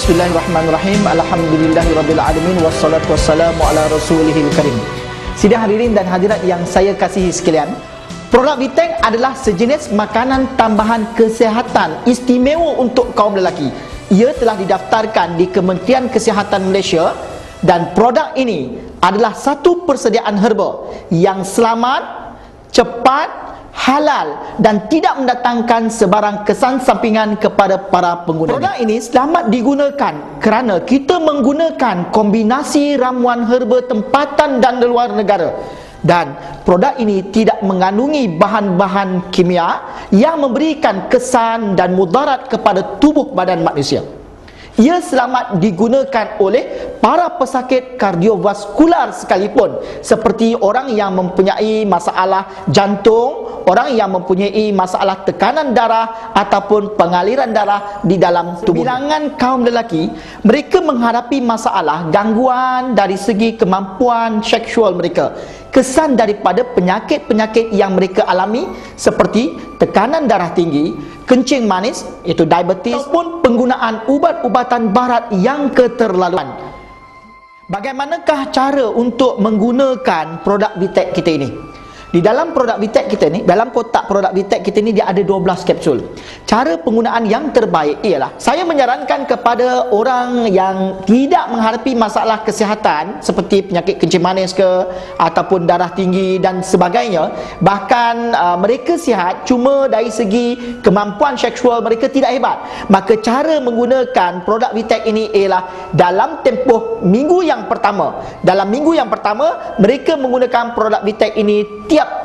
Bismillahirrahmanirrahim. Alhamdulillahirabbil alamin wassalatu wassalamu ala rasulihil karim. Sidang hadirin dan hadirat yang saya kasihi sekalian, produk Vitek adalah sejenis makanan tambahan kesihatan istimewa untuk kaum lelaki. Ia telah didaftarkan di Kementerian Kesihatan Malaysia dan produk ini adalah satu persediaan herba yang selamat, cepat, halal dan tidak mendatangkan sebarang kesan sampingan kepada para pengguna. Produk ini selamat digunakan kerana kita menggunakan kombinasi ramuan herba tempatan dan luar negara. Dan produk ini tidak mengandungi bahan-bahan kimia yang memberikan kesan dan mudarat kepada tubuh badan manusia. Ia selamat digunakan oleh para pesakit kardiovaskular sekalipun, seperti orang yang mempunyai masalah jantung, orang yang mempunyai masalah tekanan darah ataupun pengaliran darah di dalam tubuh. Bilangan kaum lelaki, mereka menghadapi masalah gangguan dari segi kemampuan seksual mereka. Kesan daripada penyakit-penyakit yang mereka alami seperti tekanan darah tinggi, kencing manis, iaitu diabetes, ataupun penggunaan ubat-ubatan barat yang keterlaluan. Bagaimanakah cara untuk menggunakan produk Vitek kita ini? Di dalam produk Vitek kita ni, dalam kotak produk Vitek kita ni, dia ada 12 kapsul. Cara penggunaan yang terbaik ialah, saya menyarankan kepada orang yang tidak menghadapi masalah kesihatan seperti penyakit kencing manis ke ataupun darah tinggi dan sebagainya, bahkan mereka sihat cuma dari segi kemampuan seksual mereka tidak hebat, maka cara menggunakan produk Vitek ini ialah dalam tempoh minggu yang pertama. Dalam minggu yang pertama, mereka menggunakan produk Vitek ini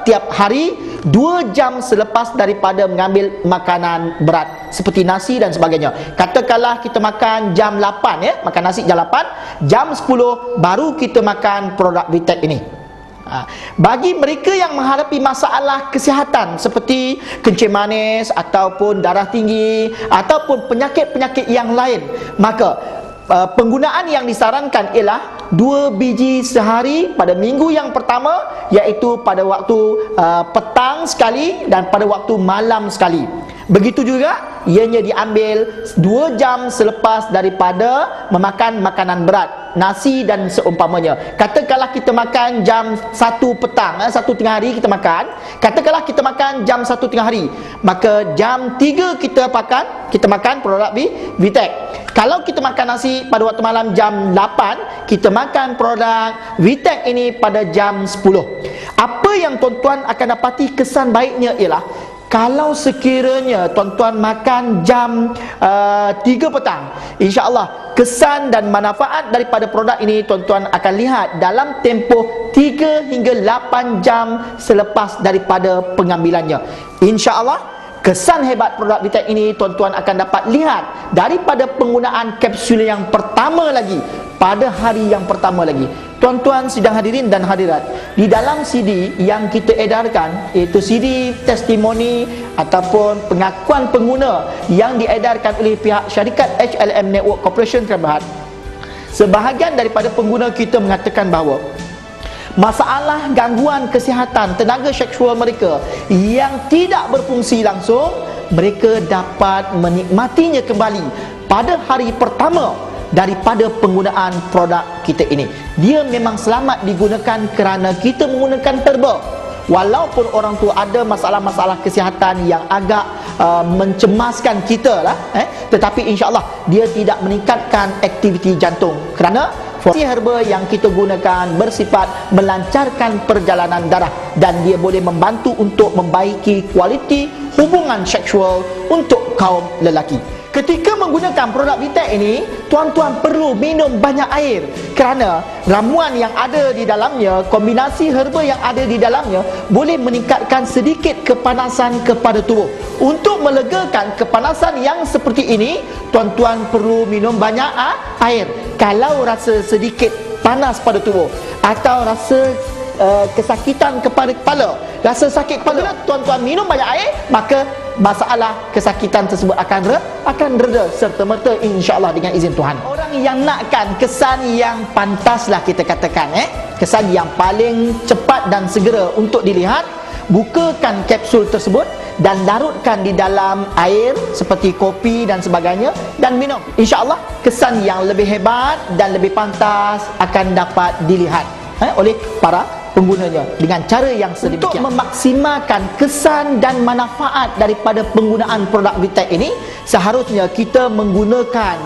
tiap hari 2 jam selepas daripada mengambil makanan berat seperti nasi dan sebagainya. Katakanlah kita makan jam 8 ya, makan nasi jam 8, jam 10 baru kita makan produk Vitek ini. Bagi mereka yang menghadapi masalah kesihatan seperti kencing manis ataupun darah tinggi ataupun penyakit-penyakit yang lain, maka penggunaan yang disarankan ialah 2 biji sehari pada minggu yang pertama, iaitu pada waktu petang sekali dan pada waktu malam sekali. Begitu juga ianya diambil 2 jam selepas daripada memakan makanan berat, nasi dan seumpamanya. Katakanlah kita makan jam 1 petang, 1 tengah hari kita makan. Katakanlah kita makan jam 1 tengah hari, maka jam 3 kita makan produk Vitek. Kalau kita makan nasi pada waktu malam jam 8, kita makan produk Vitek ini pada jam 10. Apa yang tuan-tuan akan dapati kesan baiknya ialah, kalau sekiranya tuan-tuan makan jam 3 petang, insya-Allah kesan dan manfaat daripada produk ini tuan-tuan akan lihat dalam tempoh 3 hingga 8 jam selepas daripada pengambilannya. Insya-Allah kesan hebat produk Vitek ini tuan-tuan akan dapat lihat daripada penggunaan kapsul yang pertama lagi, pada hari yang pertama lagi. Tuan-tuan sidang hadirin dan hadirat, di dalam CD yang kita edarkan, iaitu CD testimoni ataupun pengakuan pengguna yang diedarkan oleh pihak syarikat HLM Network Corporation Terberhad, sebahagian daripada pengguna kita mengatakan bahawa masalah gangguan kesihatan tenaga seksual mereka yang tidak berfungsi langsung, mereka dapat menikmatinya kembali pada hari pertama daripada penggunaan produk kita ini. Dia memang selamat digunakan kerana kita menggunakan herba. Walaupun orang tu ada masalah-masalah kesihatan yang agak mencemaskan kita lah, tetapi insya-Allah dia tidak meningkatkan aktiviti jantung kerana formulasi herba yang kita gunakan bersifat melancarkan perjalanan darah dan dia boleh membantu untuk membaiki kualiti hubungan seksual untuk kaum lelaki. Ketika menggunakan produk Vitek ini, tuan-tuan perlu minum banyak air kerana ramuan yang ada di dalamnya, kombinasi herba yang ada di dalamnya boleh meningkatkan sedikit kepanasan kepada tubuh. Untuk melegakan kepanasan yang seperti ini, tuan-tuan perlu minum banyak air. Kalau rasa sedikit panas pada tubuh atau rasa kesakitan kepada kepala, rasa sakit kepala, tuan-tuan minum banyak air, maka masalah kesakitan tersebut akan reda serta-merta, insya-Allah dengan izin Tuhan. Orang yang nakkan kesan yang pantaslah kita katakan, kesan yang paling cepat dan segera untuk dilihat, bukakan kapsul tersebut dan larutkan di dalam air seperti kopi dan sebagainya dan minum. InsyaAllah kesan yang lebih hebat dan lebih pantas akan dapat dilihat oleh para penggunanya dengan cara yang sedemikian. Untuk memaksimalkan kesan dan manfaat daripada penggunaan produk Vitek ini, seharusnya kita mengamalkan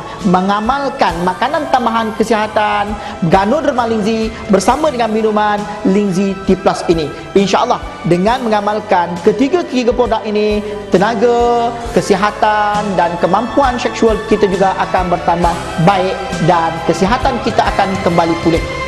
makanan tambahan kesihatan Ganoderma Lingzi bersama dengan minuman Lingzi T+ ini. InsyaAllah dengan mengamalkan ketiga-tiga produk ini, tenaga, kesihatan dan kemampuan seksual kita juga akan bertambah baik dan kesihatan kita akan kembali pulih.